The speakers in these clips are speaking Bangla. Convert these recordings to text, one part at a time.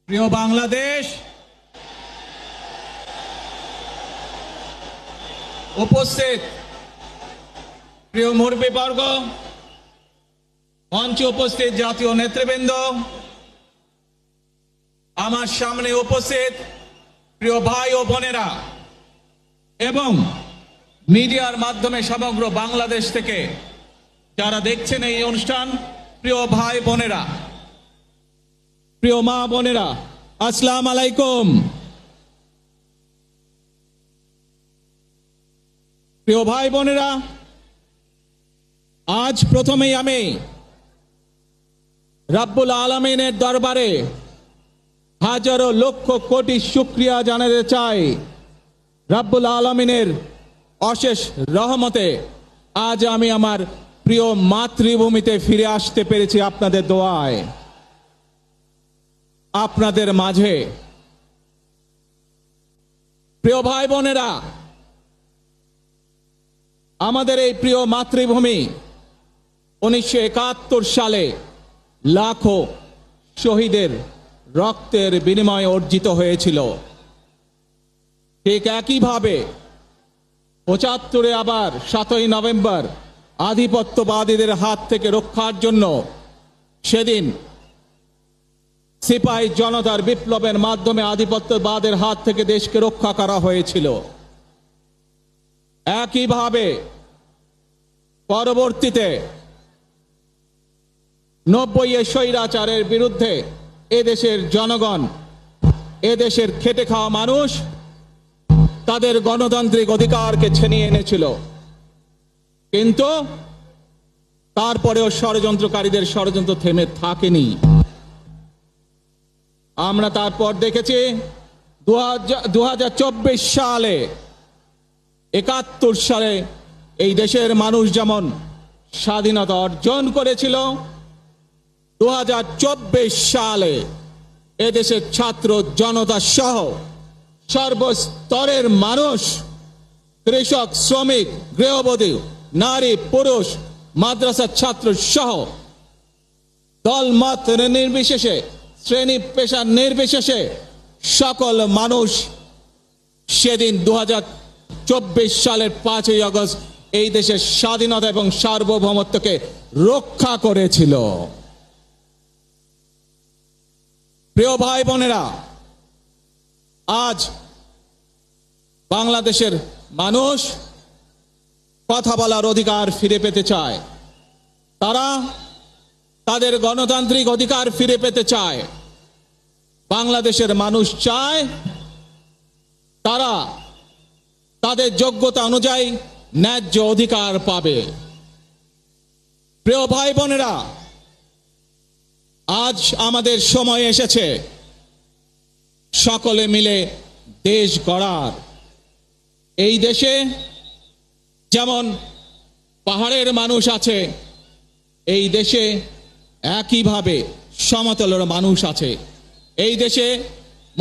প্রিয় বাংলাদেশ, উপস্থিত প্রিয় মুরব্বীবর্গ, মঞ্চে উপস্থিত জাতীয় নেতৃবৃন্দ, আমার সামনে উপস্থিত প্রিয় ভাই ও বোনেরা এবং মিডিয়ার মাধ্যমে সমগ্র বাংলাদেশ থেকে যারা দেখছেন এই অনুষ্ঠান, প্রিয় ভাই বোনেরা, প্রিয় মা বোনেরা, আসসালামু আলাইকুম। প্রিয় ভাই বোনেরা, আজ প্রথমেই আমি রব্বুল আলামিনের দরবারে হাজারো লক্ষ কোটি শুকরিয়া জানাতে চাই। রব্বুল আলামিনের অশেষ রহমতে আজ আমি আমার প্রিয় মাতৃভূমিতে ফিরে আসতে পেরেছি আপনাদের দোয়ায়। আপনাদের মাঝে প্রিয় ভাই বোনেরা, আমাদের এই প্রিয় মাতৃভূমি 1971 সালে লাখো শহীদের রক্তের বিনিময়ে অর্জিত হয়েছিল। ঠিক একইভাবে 75-এ আবার 7ই নভেম্বর আধিপত্যবাদীদের হাত থেকে রক্ষার জন্য সেদিন সিপাহী জনতার বিপ্লবের মাধ্যমে আধিপত্যবাদের হাত থেকে দেশকে রক্ষা করা হয়েছিল। একইভাবে পরবর্তীতে 90-এ স্বৈরাচারের বিরুদ্ধে এদেশের জনগণ, এদেশের খেটে খাওয়া মানুষ তাদের গণতান্ত্রিক অধিকারকে ছিনিয়ে এনেছিল। কিন্তু তারপরেও ষড়যন্ত্রকারীদের ষড়যন্ত্র থেমে থাকেনি। আমরা তারপর দেখেছি 2024 সালে, 71 সালে এই দেশের মানুষ যেমন স্বাধীনতা অর্জন করেছিল, 2024 সালে এদেশের ছাত্র জনতা সহ সর্বস্তরের মানুষ, কৃষক, শ্রমিক, গৃহবধূ, নারী, পুরুষ, মাদ্রাসার ছাত্র সহ দলমত নির্বিশেষে, শ্রেণী পেশা নির্বিশেষে সকল মানুষ সেদিন 2024 সালের 5ই আগস্ট এই দেশের স্বাধীনতা এবং সার্বভৌমত্বকে রক্ষা করেছিল। প্রিয় ভাই বোনেরা, আজ বাংলাদেশের মানুষ কথা বলার অধিকার ফিরে পেতে চায়। তারা তাদের গণতান্ত্রিক অধিকার ফিরে পেতে চায়। বাংলাদেশের মানুষ চায় তারা তাদের যোগ্যতা অনুযায়ী ন্যায্য অধিকার পাবে। প্রিয় ভাই বোনেরা, আজ আমাদের সময় এসেছে সকলে মিলে দেশ গড়ার। এই দেশে যেমন পাহাড়ের মানুষ আছে, এই দেশে একইভাবে সমতলের মানুষ আছে। এই দেশে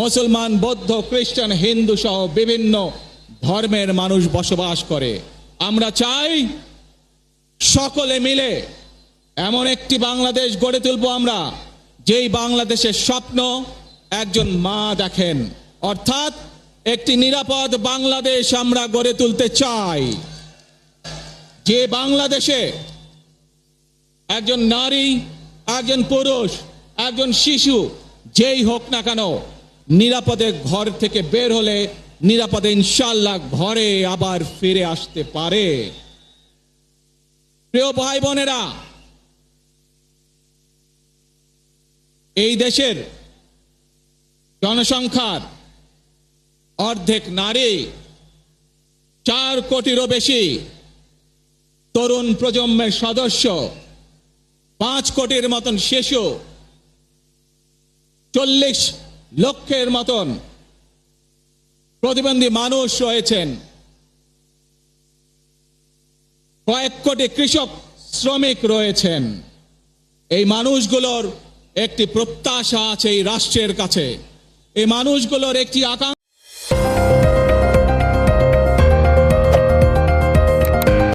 মুসলমান, বৌদ্ধ, খ্রিস্টান, হিন্দু সহ বিভিন্ন ধর্মের মানুষ বসবাস করে। আমরা চাই সকলে মিলে এমন একটি বাংলাদেশ গড়ে তুলব আমরা, যেই বাংলাদেশের স্বপ্ন একজন মা দেখেন, অর্থাৎ একটি নিরাপদ বাংলাদেশ আমরা গড়ে তুলতে চাই। যে বাংলাদেশে একজন নারী, একজন পুরুষ, একজন শিশু যেই হোক না কেন নিরাপদে ঘর থেকে বের হলে নিরাপদে ইনশাআল্লাহ ঘরে আবার ফিরে আসতে পারে। প্রিয় ভাই বোনেরা, এই দেশের জনসংখ্যার অর্ধেক নারী, 4 কোটিরও বেশি তরুণ প্রজন্মের সদস্য, 5 কোটির মতন শিশু, 40 লক্ষের মতন প্রতিবন্ধী মানুষ রয়েছেন, কয়েক কোটি কৃষক, শ্রমিক রয়েছেন। এই মানুষগুলোর একটি প্রত্যাশা আছে এই রাষ্ট্রের কাছে। এই মানুষগুলোর একটি আকাঙ্ক্ষা